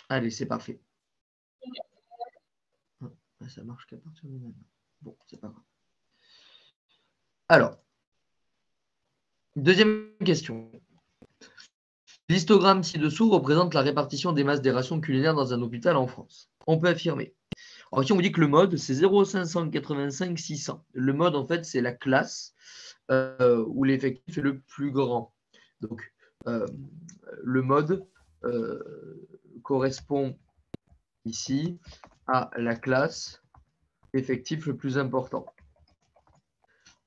Allez, c'est parfait. Ça marche qu'à partir de maintenant. Bon, c'est pas grave. Alors, deuxième question. L'histogramme ci-dessous représente la répartition des masses des rations culinaires dans un hôpital en France. On peut affirmer. Alors ici, on vous dit que le mode, c'est 0,585 600. Le mode, en fait, c'est la classe où l'effectif est le plus grand. Donc, le mode correspond ici à la classe effectif le plus important.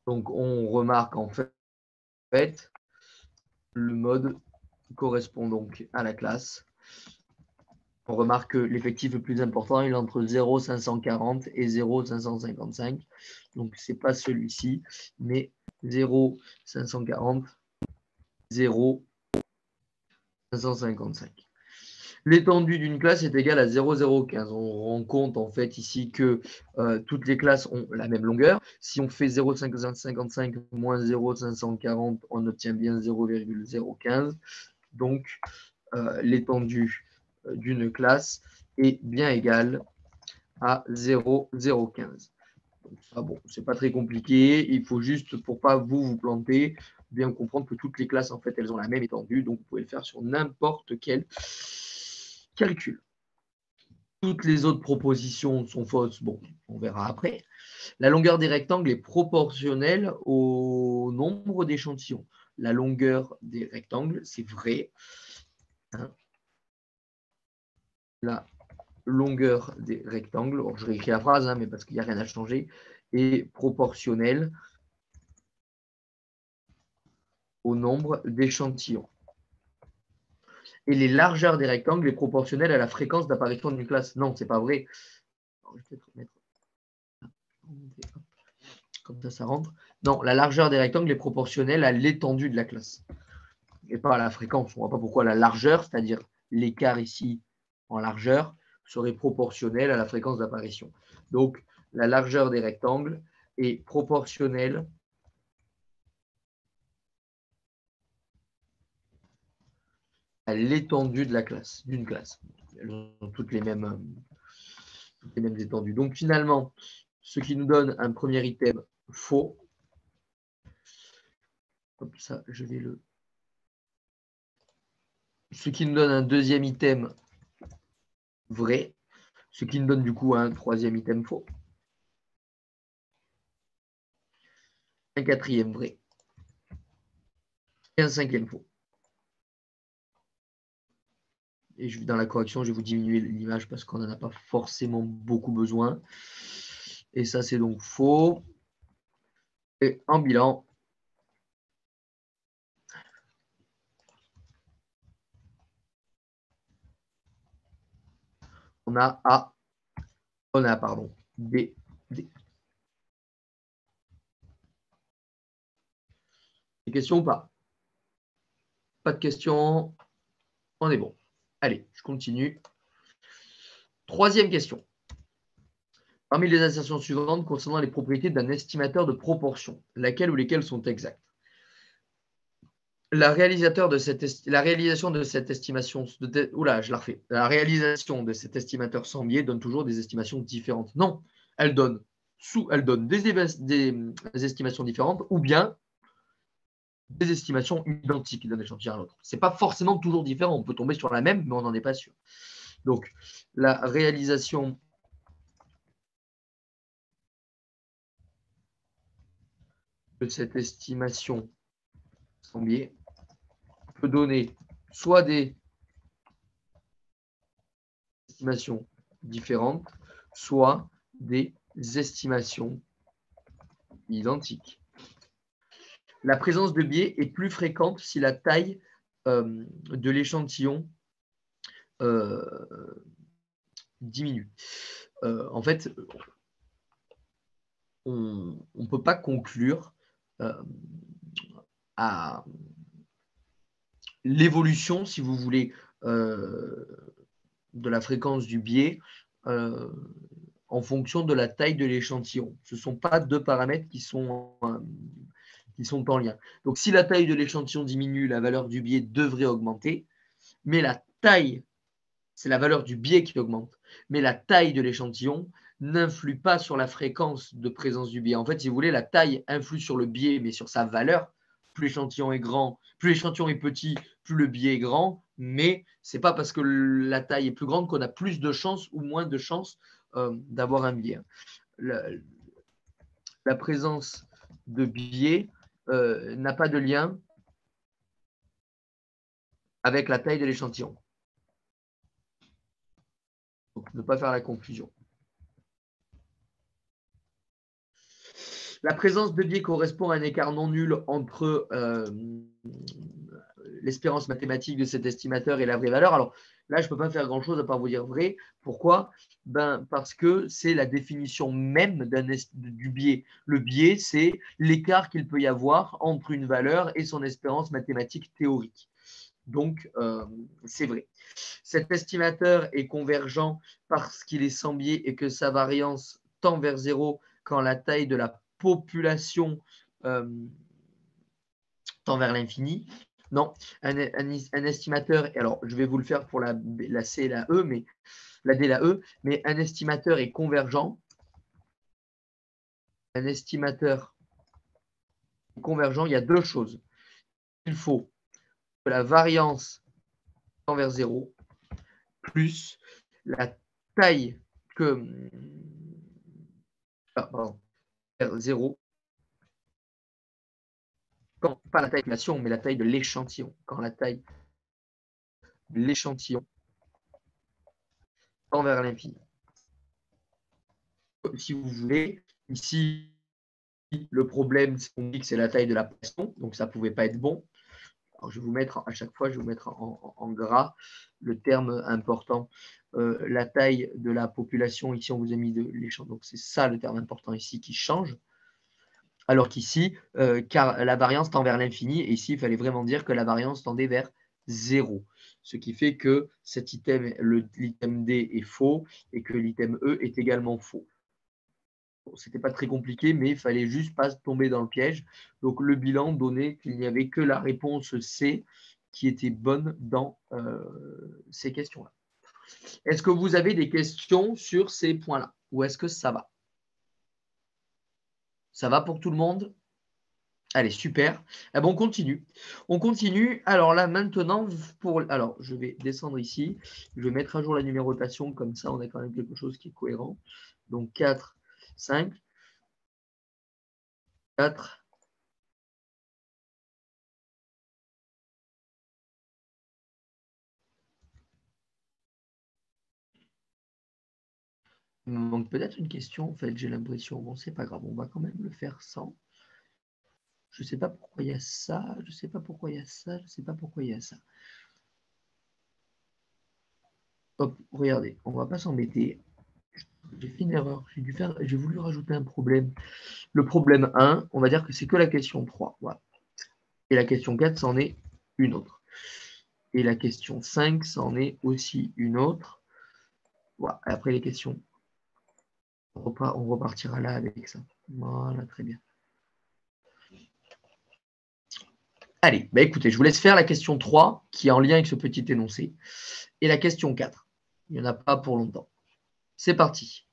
Donc, on remarque en fait le mode correspond donc à la classe. On remarque que l'effectif le plus important il est entre 0,540 et 0,555. Donc, ce n'est pas celui-ci, mais 0,540, 0,555. L'étendue d'une classe est égale à 0,015. On rend compte en fait ici que toutes les classes ont la même longueur. Si on fait 0,555 moins 0,540, on obtient bien 0,015. Donc, l'étendue d'une classe est bien égale à 0,015. Donc, ça, bon, c'est pas très compliqué. Il faut juste, pour pas vous planter, bien comprendre que toutes les classes, en fait, elles ont la même étendue. Donc, vous pouvez le faire sur n'importe quel calcul. Toutes les autres propositions sont fausses. Bon, on verra après. La longueur des rectangles est proportionnelle au nombre d'échantillons. La longueur des rectangles, c'est vrai. Hein. La longueur des rectangles, alors je réécris la phrase, hein, mais parce qu'il n'y a rien à changer, est proportionnelle au nombre d'échantillons. Et les largeurs des rectangles est proportionnelle à la fréquence d'apparition d'une classe. Non, c'est pas vrai. Alors, je vais peut-être mettre comme ça rentre. Non, la largeur des rectangles est proportionnelle à l'étendue de la classe et pas à la fréquence. On ne voit pas pourquoi la largeur, c'est-à-dire l'écart ici en largeur, serait proportionnelle à la fréquence d'apparition. Donc, la largeur des rectangles est proportionnelle à l'étendue de la classe, d'une classe. Elles ont toutes les mêmes étendues. Donc, finalement, ce qui nous donne un premier item faux. Comme ça, je vais le. Ce qui nous donne un deuxième item vrai. Ce qui nous donne du coup un troisième item faux. Un quatrième vrai. Et un cinquième faux. Et dans la correction, je vais vous diminuer l'image parce qu'on n'en a pas forcément beaucoup besoin. Et ça, c'est donc faux. Et en bilan, on a A, on a, pardon, B, D. Des questions ou pas? Pas de questions. On est bon. Allez, je continue. Troisième question. Parmi les assertions suivantes concernant les propriétés d'un estimateur de proportion, laquelle ou lesquelles sont exactes? La réalisation de cette estimation, La réalisation de cet estimateur sans biais donne toujours des estimations différentes. Non, elle donne des estimations différentes ou bien des estimations identiques d'un échantillon à l'autre. Ce n'est pas forcément toujours différent. On peut tomber sur la même, mais on n'en est pas sûr. Donc, la réalisation de cette estimation sans biais peut donner soit des estimations différentes, soit des estimations identiques. La présence de biais est plus fréquente si la taille de l'échantillon diminue. En fait, on ne peut pas conclure à l'évolution, si vous voulez, de la fréquence du biais en fonction de la taille de l'échantillon. Ce ne sont pas deux paramètres qui sont en lien. Donc, si la taille de l'échantillon diminue, la valeur du biais devrait augmenter, mais la taille c'est la valeur du biais qui augmente. Mais la taille de l'échantillon n'influe pas sur la fréquence de présence du biais. En fait, si vous voulez, la taille influe sur le biais, mais sur sa valeur. Plus l'échantillon est grand, plus l'échantillon est petit, plus le biais est grand. Mais ce n'est pas parce que la taille est plus grande qu'on a plus de chances ou moins de chances d'avoir un biais. La présence de biais n'a pas de lien avec la taille de l'échantillon. Donc, ne pas faire la confusion. La présence de biais correspond à un écart non nul entre l'espérance mathématique de cet estimateur et la vraie valeur. Alors là, je ne peux pas faire grand-chose à part vous dire vrai. Pourquoi? Parce que c'est la définition même du biais. Le biais, c'est l'écart qu'il peut y avoir entre une valeur et son espérance mathématique théorique. Donc, c'est vrai. Cet estimateur est convergent parce qu'il est sans biais et que sa variance tend vers zéro quand la taille de la population tend vers l'infini. Non, un estimateur, et alors je vais vous le faire pour la C et la E, mais la D et la E, mais un estimateur est convergent. Un estimateur est convergent, il y a deux choses. Il faut que la variance tend vers zéro plus la taille que vers zéro, quand, pas la taille de l'échantillon, mais la taille de l'échantillon. Quand la taille de l'échantillon tend vers l'infini. Si vous voulez, ici, le problème, c'est qu'on dit que c'est la taille de la population, donc ça ne pouvait pas être bon. Alors, je vais vous mettre à chaque fois, je vais vous mettre en gras le terme important. La taille de la population, ici, on vous a mis de l'échantillon. Donc, c'est ça le terme important ici qui change. Alors qu'ici, car la variance tend vers l'infini, et ici, il fallait vraiment dire que la variance tendait vers 0. Ce qui fait que cet item, l'item D est faux et que l'item E est également faux. Bon, ce n'était pas très compliqué, mais il fallait juste pas tomber dans le piège. Donc le bilan donnait qu'il n'y avait que la réponse C qui était bonne dans ces questions-là. Est-ce que vous avez des questions sur ces points-là? Ou est-ce que ça va? Ça va pour tout le monde? Allez, super. Eh ben, on continue. On continue. Alors là, maintenant, alors, je vais descendre ici. Je vais mettre à jour la numérotation. Comme ça, on a quand même quelque chose qui est cohérent. Donc, 4, 5, 4. Il me manque peut-être une question, en fait, j'ai l'impression. Bon, c'est pas grave, on va quand même le faire sans. Je ne sais pas pourquoi il y a ça, je ne sais pas pourquoi il y a ça, je ne sais pas pourquoi il y a ça. Hop, regardez, on ne va pas s'embêter. J'ai fait une erreur, j'ai voulu rajouter un problème. Le problème 1, on va dire que c'est que la question 3. Voilà. Et la question 4, c'en est une autre. Et la question 5, c'en est aussi une autre. Voilà. Après les questions, on repartira là avec ça. Voilà, très bien. Allez, bah écoutez, je vous laisse faire la question 3 qui est en lien avec ce petit énoncé et la question 4. Il n'y en a pas pour longtemps. C'est parti.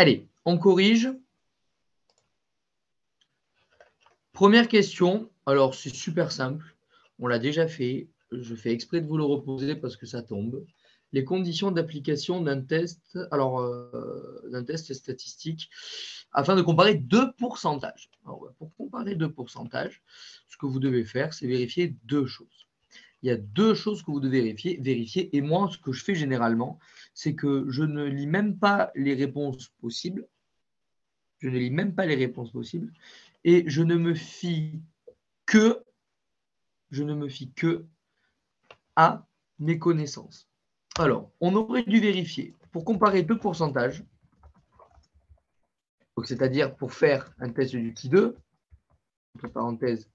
Allez, on corrige. Première question. Alors, c'est super simple. On l'a déjà fait. Je fais exprès de vous le reposer parce que ça tombe. Les conditions d'application d'un test, d'un test statistique, afin de comparer deux pourcentages. Alors, pour comparer deux pourcentages, ce que vous devez faire, c'est vérifier deux choses. Il y a deux choses que vous devez vérifier. Et moi, ce que je fais généralement, c'est que je ne lis même pas les réponses possibles. Je ne lis même pas les réponses possibles. Et je ne me fie que à mes connaissances. Alors, on aurait dû vérifier pour comparer deux pourcentages, c'est-à-dire pour faire un test du qui 2, entre parenthèses,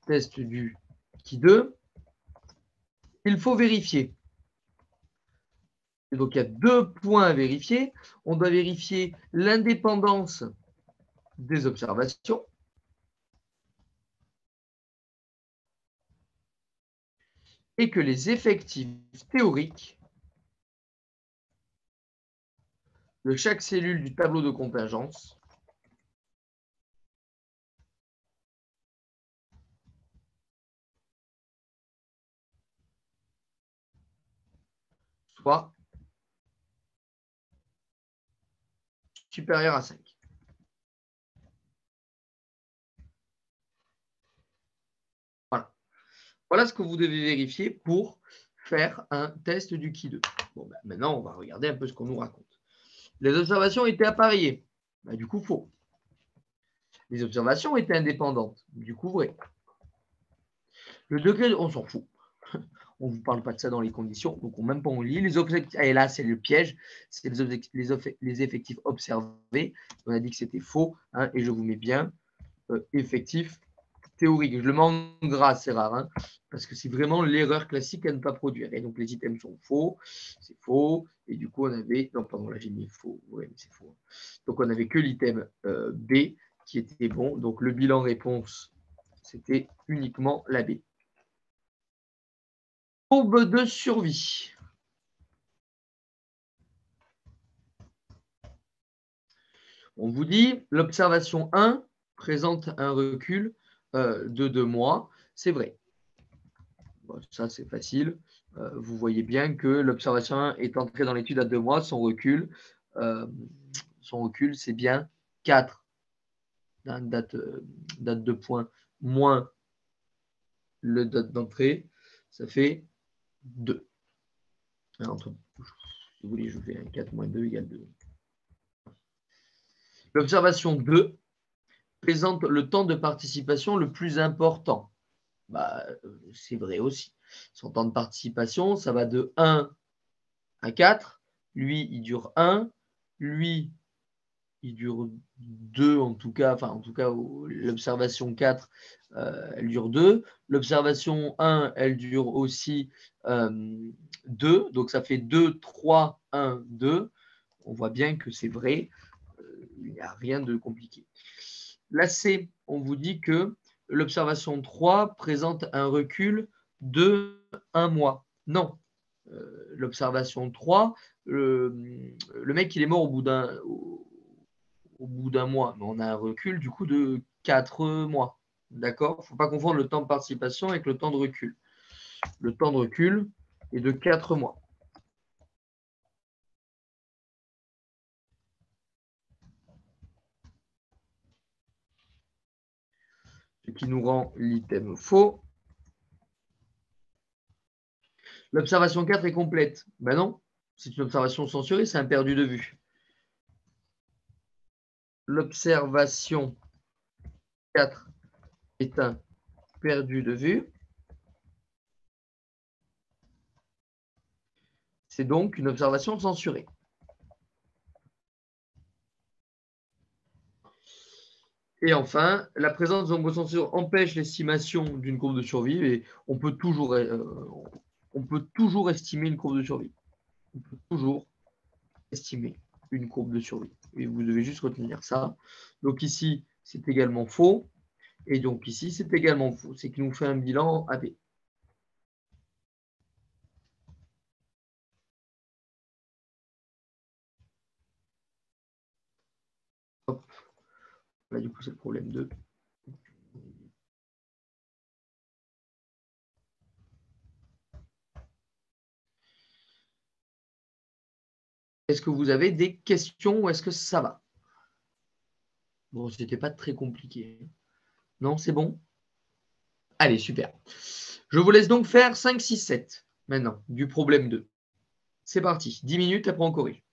test du qui 2, il faut vérifier. Et donc, il y a deux points à vérifier. On doit vérifier l'indépendance des observations et que les effectifs théoriques de chaque cellule du tableau de contingence soient supérieurs à 5. Voilà. Voilà ce que vous devez vérifier pour faire un test du qui 2. Bon, ben, maintenant, on va regarder un peu ce qu'on nous raconte. Les observations étaient appareillées. Ben, du coup, faux. Les observations étaient indépendantes. Du coup, vrai. Le degré, on s'en fout. On ne vous parle pas de ça dans les conditions, donc même pas on lit. Les objectifs, et là, c'est le piège, c'est les effectifs observés. On a dit que c'était faux, hein, et je vous mets bien effectifs théoriques. Je le mets en gras, c'est rare, hein, parce que c'est vraiment l'erreur classique à ne pas produire. Et donc, les items sont faux, c'est faux, et du coup, on avait, non, pardon, là, j'ai mis faux, ouais, mais c'est faux. Donc, on n'avait que l'item B qui était bon. Donc, le bilan réponse, c'était uniquement la B. Courbe de survie. On vous dit, l'observation 1 présente un recul de 2 mois. C'est vrai. Bon, ça, c'est facile. Vous voyez bien que l'observation 1 est entrée dans l'étude à 2 mois. Son recul, c'est bien 4. Date de point moins le date d'entrée, ça fait 2. Entre, si vous voulez, je fais 4 moins 2 égale 2. L'observation 2 présente le temps de participation le plus important. Bah, c'est vrai aussi. Son temps de participation, ça va de 1 à 4. Lui, il dure 1. Lui, il dure 2 en tout cas. Enfin, en tout cas, l'observation 4, elle dure 2. L'observation 1, elle dure aussi 2. Donc, ça fait 2, 3, 1, 2. On voit bien que c'est vrai. Il n'y a rien de compliqué. Là, C, on vous dit que l'observation 3 présente un recul de 1 mois. Non. L'observation 3, le mec, il est mort au bout d'un mois. Mais on a un recul du coup de 4 mois. D'accord. Il ne faut pas confondre le temps de participation avec le temps de recul. Le temps de recul est de 4 mois. Ce qui nous rend l'item faux. L'observation 4 est complète. Ben non, c'est une observation censurée, c'est un perdu de vue. L'observation 4 est un perdu de vue. C'est donc une observation censurée. Et enfin, la présence d'ombrecensure empêche l'estimation d'une courbe de survie et on peut toujours estimer une courbe de survie. On peut toujours estimer une courbe de survie. Et vous devez juste retenir ça. Donc ici, c'est également faux. Et donc ici, c'est également faux. C'est qu'il nous fait un bilan AB. Hop. Là, du coup, c'est le problème 2. Est-ce que vous avez des questions ou est-ce que ça va? Bon, c'était pas très compliqué. Non, c'est bon? Allez, super. Je vous laisse donc faire 5, 6, 7 maintenant du problème 2. C'est parti. 10 minutes, après on corrige.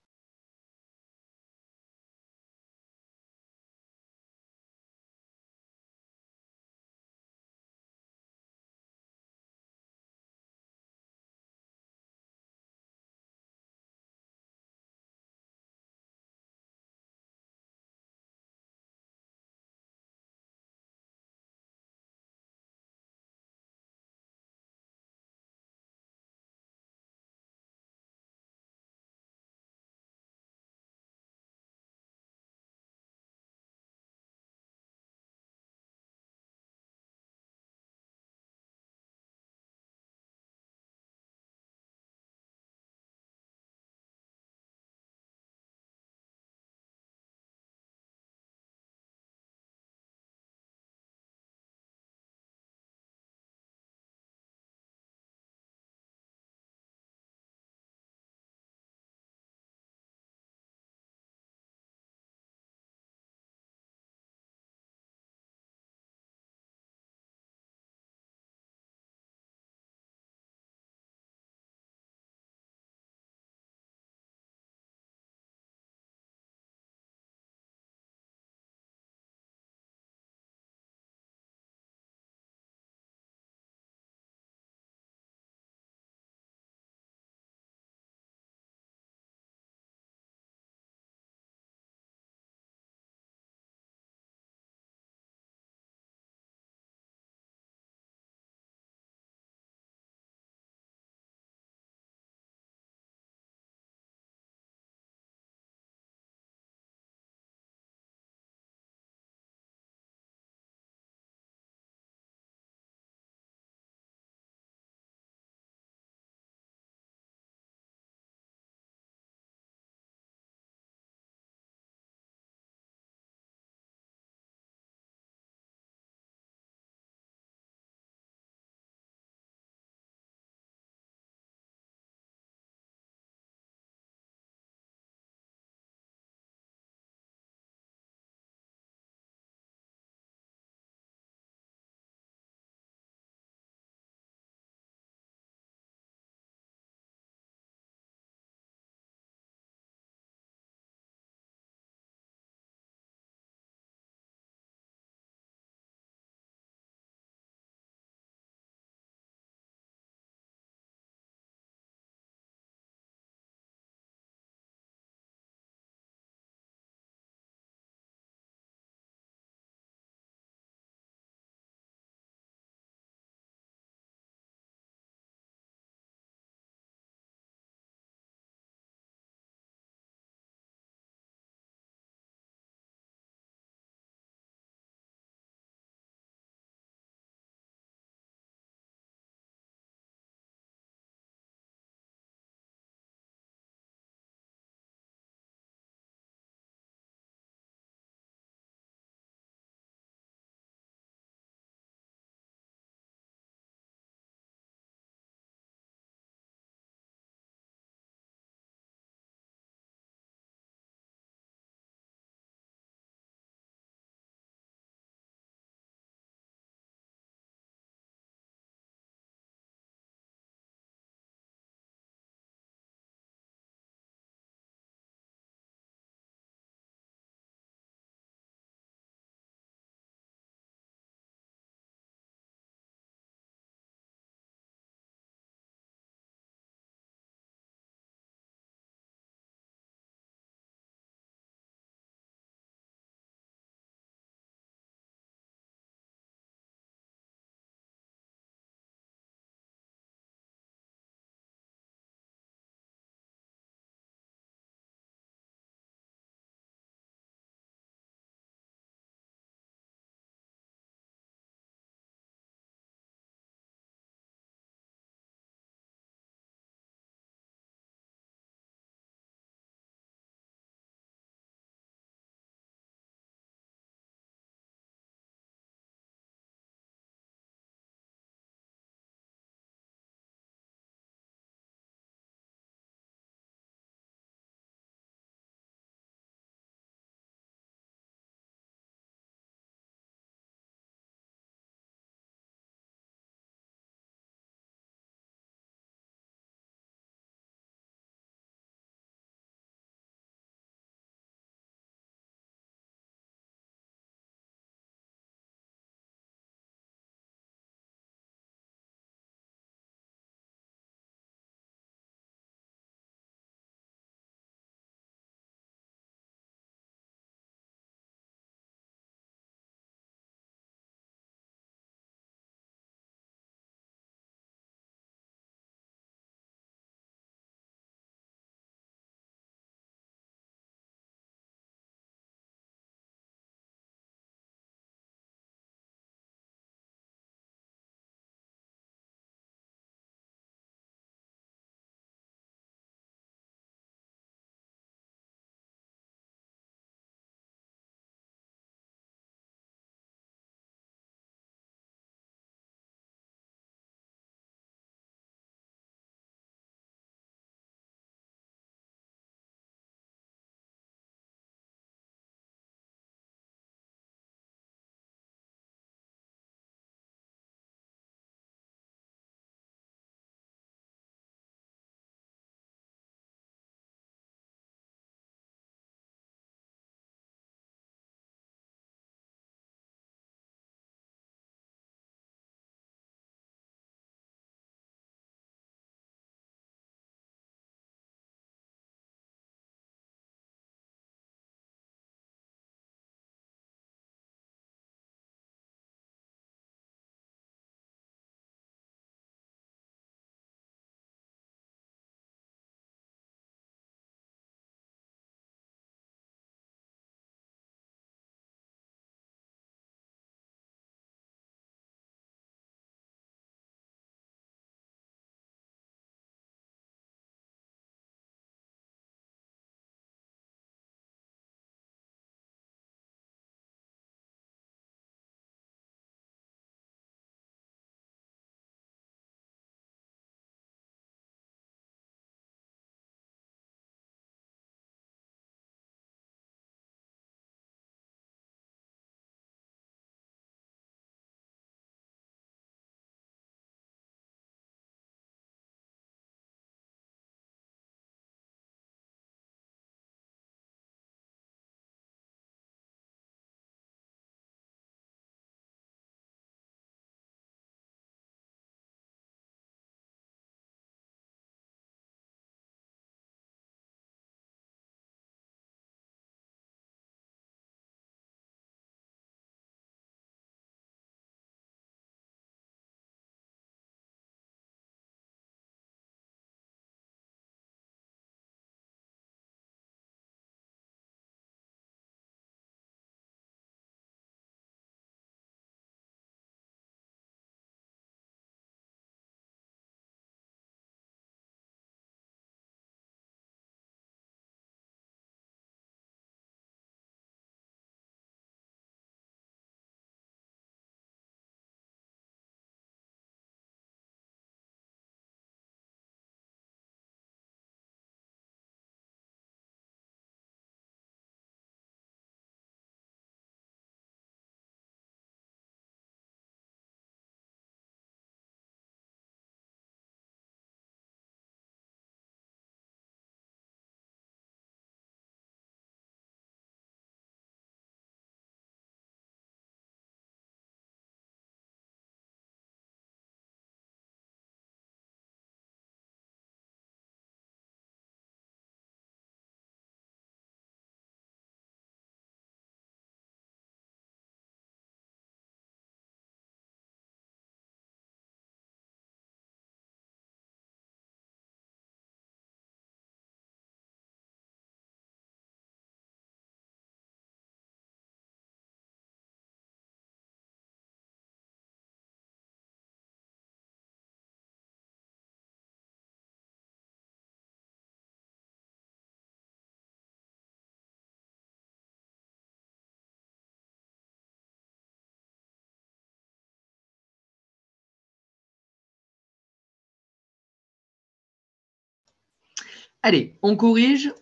Allez, on corrige.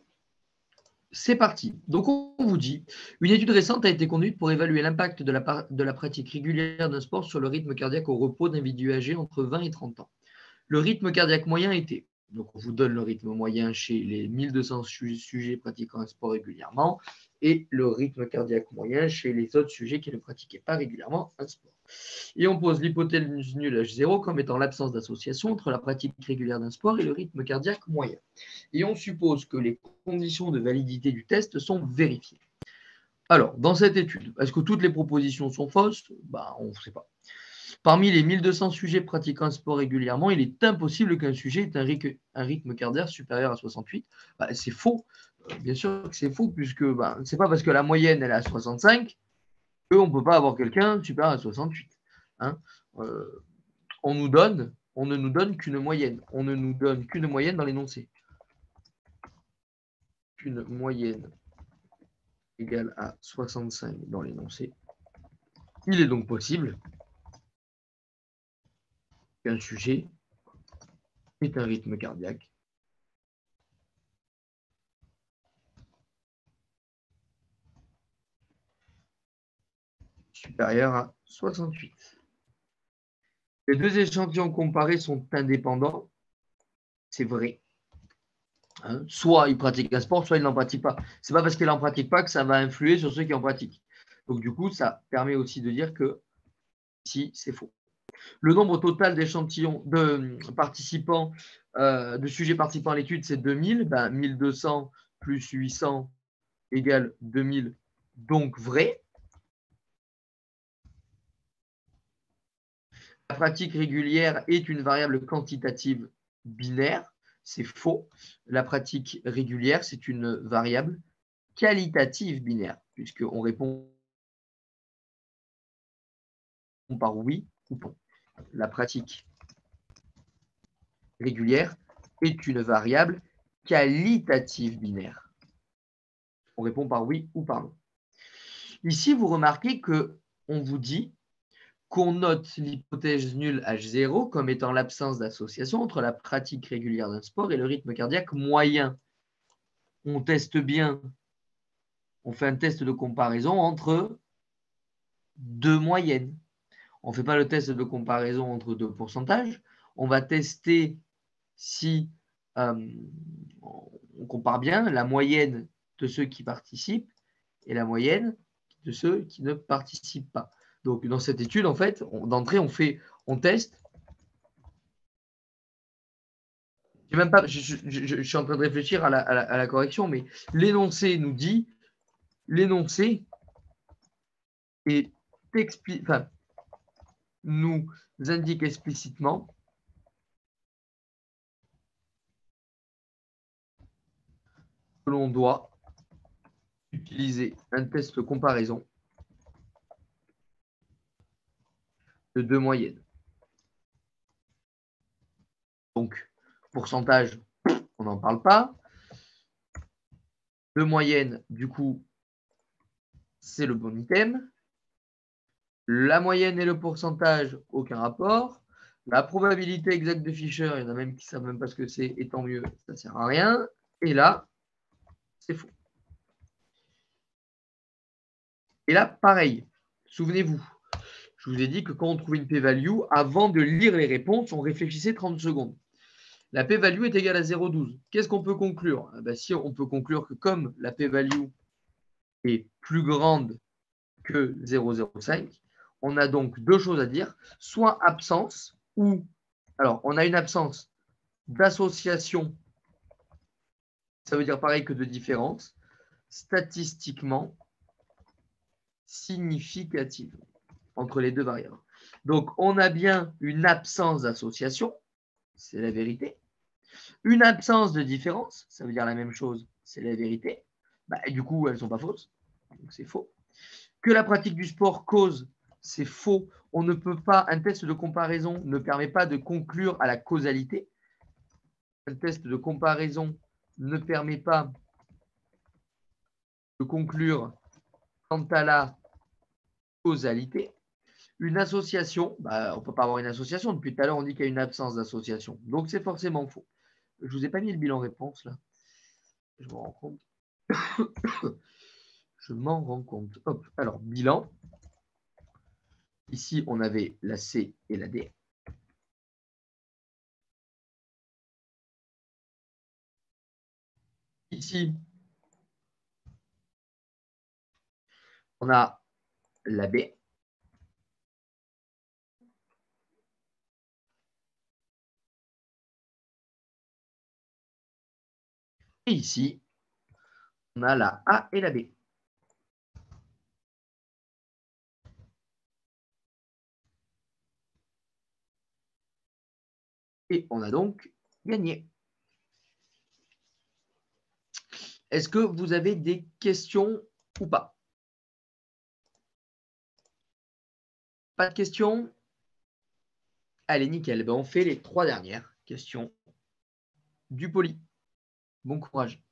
C'est parti. Donc, on vous dit, une étude récente a été conduite pour évaluer l'impact de la pratique régulière d'un sport sur le rythme cardiaque au repos d'individus âgés entre 20 et 30 ans. Le rythme cardiaque moyen était, donc on vous donne le rythme moyen chez les 1200 sujets pratiquant un sport régulièrement et le rythme cardiaque moyen chez les autres sujets qui ne pratiquaient pas régulièrement un sport. Et on pose l'hypothèse nulle H0 comme étant l'absence d'association entre la pratique régulière d'un sport et le rythme cardiaque moyen. Et on suppose que les conditions de validité du test sont vérifiées. Alors, dans cette étude, est-ce que toutes les propositions sont fausses? On ne sait pas. Parmi les 1200 sujets pratiquant un sport régulièrement, il est impossible qu'un sujet ait un rythme cardiaque supérieur à 68. C'est faux. Bien sûr que c'est faux, puisque ce n'est pas parce que la moyenne elle est à 65 qu'on ne peut pas avoir quelqu'un supérieur à 68. Hein, on ne nous donne qu'une moyenne. On ne nous donne qu'une moyenne dans l'énoncé. Qu'une moyenne égale à 65 dans l'énoncé. Il est donc possible qu'un sujet ait un rythme cardiaque supérieur à 68. Les deux échantillons comparés sont indépendants. C'est vrai. Hein, soit ils pratiquent un sport, soit ils n'en pratiquent pas. Ce n'est pas parce qu'ils n'en pratiquent pas que ça va influer sur ceux qui en pratiquent. Donc, du coup, ça permet aussi de dire que si c'est faux. Le nombre total d'échantillons de participants, de sujets participants à l'étude, c'est 2000. 1200 plus 800 égale 2000, donc vrai. La pratique régulière est une variable quantitative binaire. C'est faux. La pratique régulière, c'est une variable qualitative binaire, puisqu'on répond par oui ou non. La pratique régulière est une variable qualitative binaire. On répond par oui ou par non. Ici, vous remarquez qu'on vous dit qu'on note l'hypothèse nulle H0 comme étant l'absence d'association entre la pratique régulière d'un sport et le rythme cardiaque moyen. On teste bien, on fait un test de comparaison entre deux moyennes. On ne fait pas le test de comparaison entre deux pourcentages. On va tester si on compare bien la moyenne de ceux qui participent et la moyenne de ceux qui ne participent pas. Donc, dans cette étude, en fait, d'entrée, on teste. Je suis en train de réfléchir à la correction, mais l'énoncé nous dit, l'énoncé nous indique explicitement que l'on doit utiliser un test de comparaison de deux moyennes. Donc, pourcentage, on n'en parle pas. Deux moyennes, du coup, c'est le bon item. La moyenne et le pourcentage, aucun rapport. La probabilité exacte de Fisher, il y en a même qui ne savent même pas ce que c'est, et tant mieux, ça ne sert à rien. Et là, c'est faux. Et là, pareil, souvenez-vous, je vous ai dit que quand on trouve une p-value, avant de lire les réponses, on réfléchissait 30 secondes. La p-value est égale à 0,12. Qu'est-ce qu'on peut conclure? Si on peut conclure que comme la p-value est plus grande que 0,05, on a donc deux choses à dire, soit absence ou, alors on a une absence d'association, ça veut dire pareil que de différence, statistiquement significative entre les deux variables. Donc on a bien une absence d'association, c'est la vérité. Une absence de différence, ça veut dire la même chose, c'est la vérité. Du coup, elles ne sont pas fausses, donc c'est faux. Que la pratique du sport cause, c'est faux. On ne peut pas, un test de comparaison ne permet pas de conclure à la causalité. Un test de comparaison ne permet pas de conclure quant à la causalité. Une association, on ne peut pas avoir une association. Depuis tout à l'heure, on dit qu'il y a une absence d'association. Donc, c'est forcément faux. Je ne vous ai pas mis le bilan réponse là. Je m'en rends compte. Je m'en rends compte. Hop. Alors, bilan. Ici, on avait la C et la D. Ici, on a la B. Et ici, on a la A et la B. Et on a donc gagné. Est-ce que vous avez des questions ou pas? Pas de questions? Allez, nickel. Ben, on fait les 3 dernières questions du poli. Bon courage.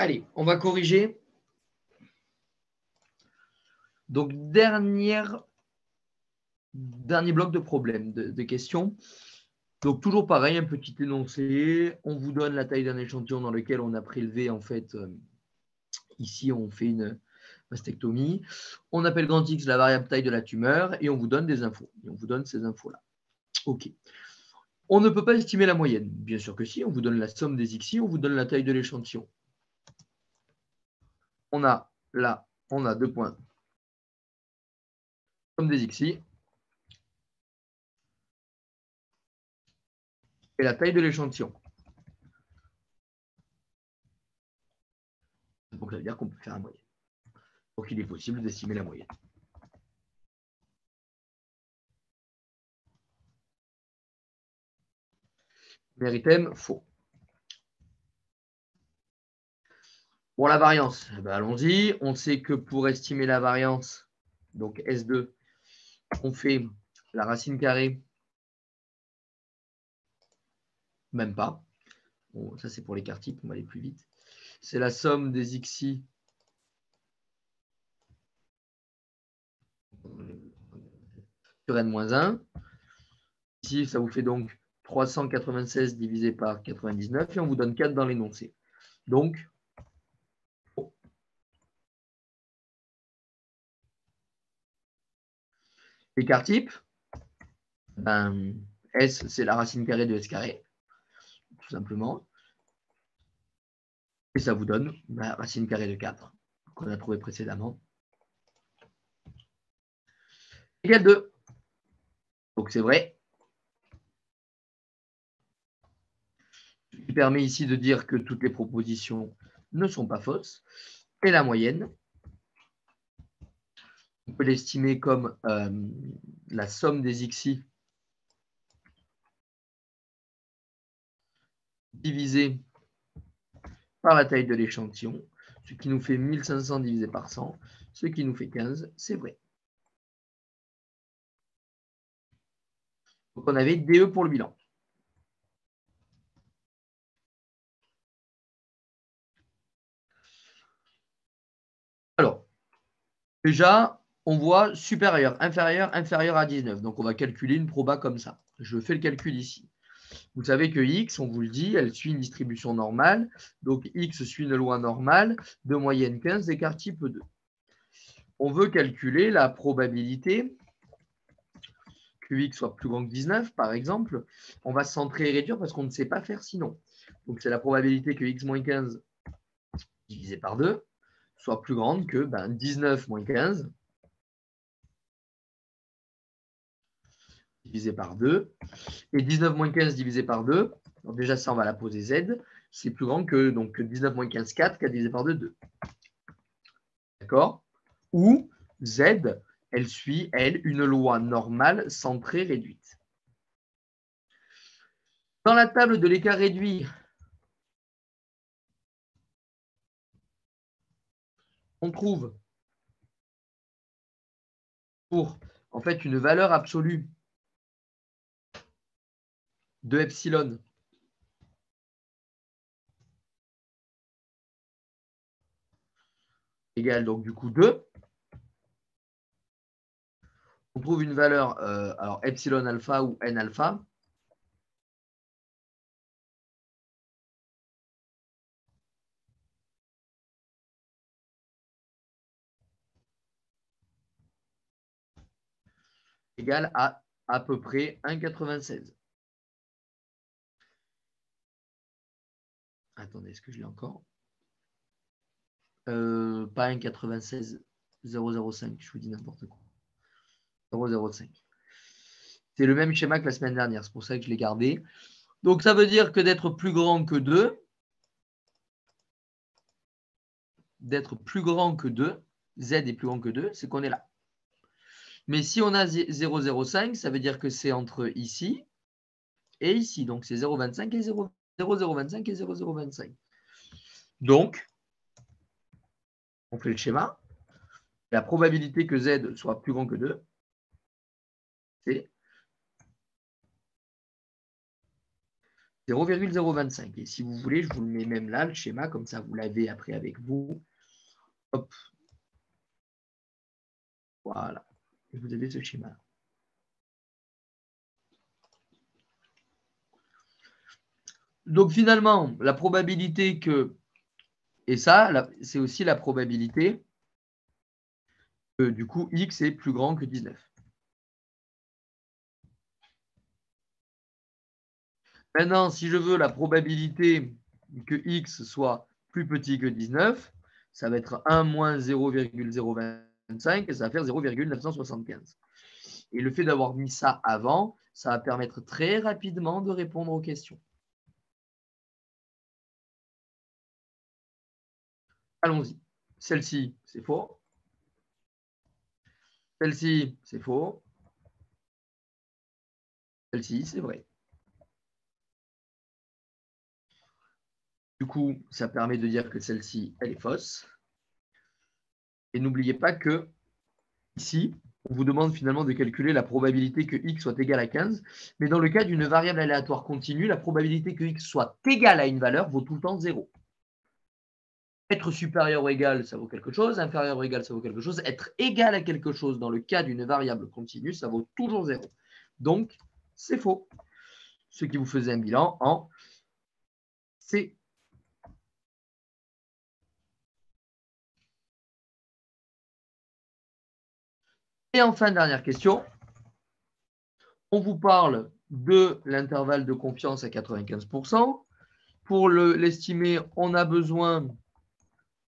Allez, on va corriger. Donc, dernier bloc de problèmes, de questions. Donc, toujours pareil, un petit énoncé. On vous donne la taille d'un échantillon dans lequel on a prélevé, en fait, ici, on fait une mastectomie. On appelle grand X la variable taille de la tumeur et on vous donne des infos. Et on vous donne ces infos-là. OK. On ne peut pas estimer la moyenne. Bien sûr que si, on vous donne la somme des XI, on vous donne la taille de l'échantillon. On a là, on a 2 points. Somme des XI et la taille de l'échantillon. Donc, ça veut dire qu'on peut faire la moyenne. Donc, il est possible d'estimer la moyenne. Méritem, faux. Pour la variance, ben allons-y. On sait que pour estimer la variance, donc S2, on fait la racine carrée. Même pas. Bon, ça, c'est pour l'écart type, on va aller plus vite. C'est la somme des XI sur N-1. Ici, ça vous fait donc 396 divisé par 99 et on vous donne 4 dans l'énoncé. Donc, l'écart type, ben, S, c'est la racine carrée de S carré, tout simplement. Et ça vous donne la racine carrée de 4 qu'on a trouvé précédemment. Égale 2. Donc, c'est vrai. Ce qui permet ici de dire que toutes les propositions ne sont pas fausses. Et la moyenne, on peut l'estimer comme la somme des XI divisé par la taille de l'échantillon, ce qui nous fait 1500 divisé par 100, ce qui nous fait 15, c'est vrai. Donc on avait DE pour le bilan. Alors, déjà, on voit supérieur, inférieur, inférieur à 19. Donc on va calculer une proba comme ça. Je fais le calcul ici. Vous savez que X, on vous le dit, elle suit une distribution normale. Donc X suit une loi normale de moyenne 15, d'écart type 2. On veut calculer la probabilité que X soit plus grand que 19, par exemple. On va centrer et réduire parce qu'on ne sait pas faire sinon. Donc c'est la probabilité que X moins 15 divisé par 2 soit plus grande que 19 moins 15 divisé par 2. Et 19 moins 15 divisé par 2, donc déjà ça on va la poser Z, c'est plus grand que donc 19 moins 15, 4, 4 divisé par 2, 2. D'accord? Ou Z, elle suit, elle, une loi normale centrée réduite. Dans la table de l'écart réduit, on trouve pour en fait une valeur absolue de epsilon égale donc du coup 2. On trouve une valeur, alors epsilon alpha ou n alpha, égale à peu près 1,96. Attendez, est-ce que je l'ai encore? Pas 1,96, 0,05, je vous dis n'importe quoi. 0,05. C'est le même schéma que la semaine dernière, c'est pour ça que je l'ai gardé. Donc ça veut dire que d'être plus grand que 2, Z est plus grand que 2, c'est qu'on est là. Mais si on a 0,05, ça veut dire que c'est entre ici et ici. Donc c'est 0,25 et 0,025 et 0,025. Donc, on fait le schéma. La probabilité que Z soit plus grand que 2, c'est 0,025. Et si vous voulez, je vous le mets même là, le schéma, comme ça vous l'avez après avec vous. Hop. Voilà. Et vous avez ce schéma. Donc finalement, la probabilité que, et ça, c'est aussi la probabilité que du coup x est plus grand que 19. Maintenant, si je veux la probabilité que x soit plus petit que 19, ça va être 1 moins 0,025 et ça va faire 0,975. Et le fait d'avoir mis ça avant, ça va permettre très rapidement de répondre aux questions. Allons-y. Celle-ci, c'est faux. Celle-ci, c'est faux. Celle-ci, c'est vrai. Du coup, ça permet de dire que celle-ci, elle est fausse. Et n'oubliez pas que ici, on vous demande finalement de calculer la probabilité que x soit égal à 15. Mais dans le cas d'une variable aléatoire continue, la probabilité que x soit égal à une valeur vaut tout le temps 0. Être supérieur ou égal, ça vaut quelque chose. Inférieur ou égal, ça vaut quelque chose. Être égal à quelque chose dans le cas d'une variable continue, ça vaut toujours 0. Donc, c'est faux. Ce qui vous faisait un bilan en C. Et enfin, dernière question. On vous parle de l'intervalle de confiance à 95%. Pour l'estimer, on a besoin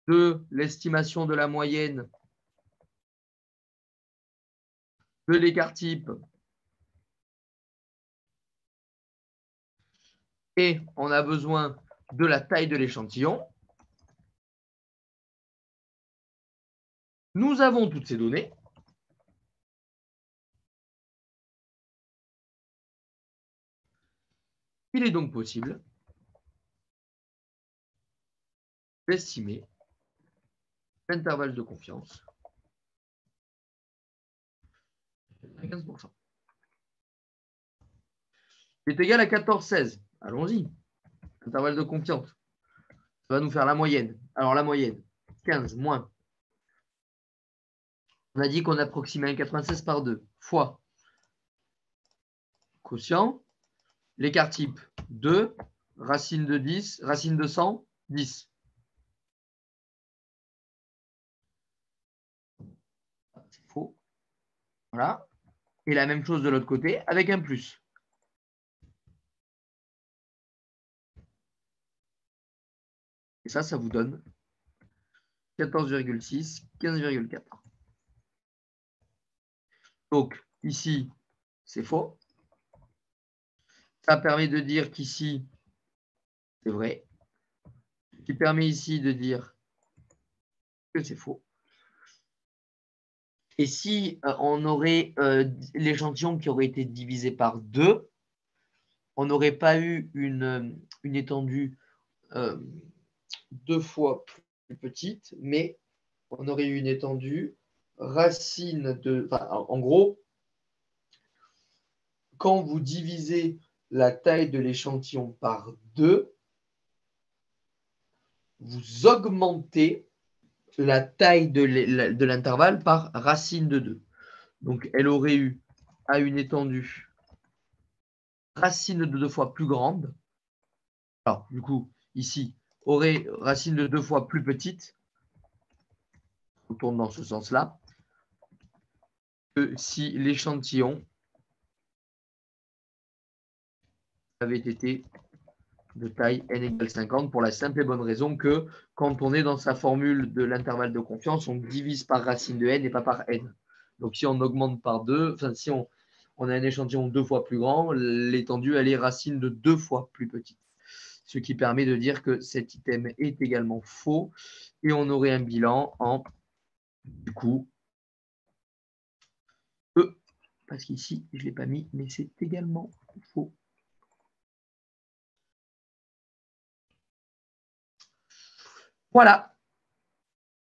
de l'estimation de la moyenne de l'écart type et on a besoin de la taille de l'échantillon. Nous avons toutes ces données. Il est donc possible d'estimer l'intervalle de confiance à 15%. C'est égal à 14,16. Allons-y. Intervalle de confiance. Ça va nous faire la moyenne. Alors la moyenne, 15 moins. On a dit qu'on approximait 1,96 par 2 fois quotient. L'écart type 2, racine de 10, racine de 100, 10. C'est faux. Voilà. Et la même chose de l'autre côté avec un plus. Et ça vous donne 14,6, 15,4. Donc, ici, c'est faux. Ça permet de dire qu'ici, c'est vrai. Ce qui permet ici de dire que c'est faux. Et si on aurait l'échantillon qui aurait été divisé par 2, on n'aurait pas eu une étendue 2 fois plus petite, mais on aurait eu une étendue racine de... Enfin, en gros, quand vous divisez la taille de l'échantillon par 2, vous augmentez la taille de l'intervalle par racine de 2. Donc, elle aurait eu à une étendue racine de 2 fois plus grande. Alors, du coup, ici, aurait racine de 2 fois plus petite. On tourne dans ce sens-là. Que si l'échantillon avait été de taille n égale 50 pour la simple et bonne raison que quand on est dans sa formule de l'intervalle de confiance, on divise par racine de n et pas par n. Donc si on augmente par 2, enfin si on a un échantillon 2 fois plus grand, l'étendue elle est racine de 2 fois plus petite. Ce qui permet de dire que cet item est également faux et on aurait un bilan en du coup E. Parce qu'ici, je ne l'ai pas mis, mais c'est également faux. Voilà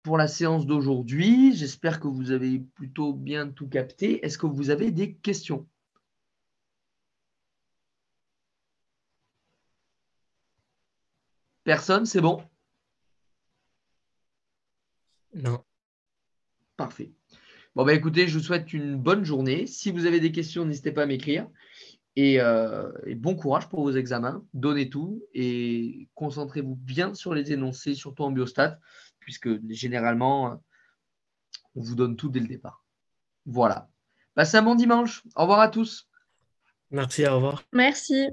pour la séance d'aujourd'hui. J'espère que vous avez plutôt bien tout capté. Est-ce que vous avez des questions? Personne, c'est bon? Non. Parfait. Bon, bah écoutez, je vous souhaite une bonne journée. Si vous avez des questions, n'hésitez pas à m'écrire. Et bon courage pour vos examens. Donnez tout et concentrez-vous bien sur les énoncés, surtout en biostat, puisque généralement, on vous donne tout dès le départ. Voilà. Passez un bon dimanche. Au revoir à tous. Merci, au revoir. Merci.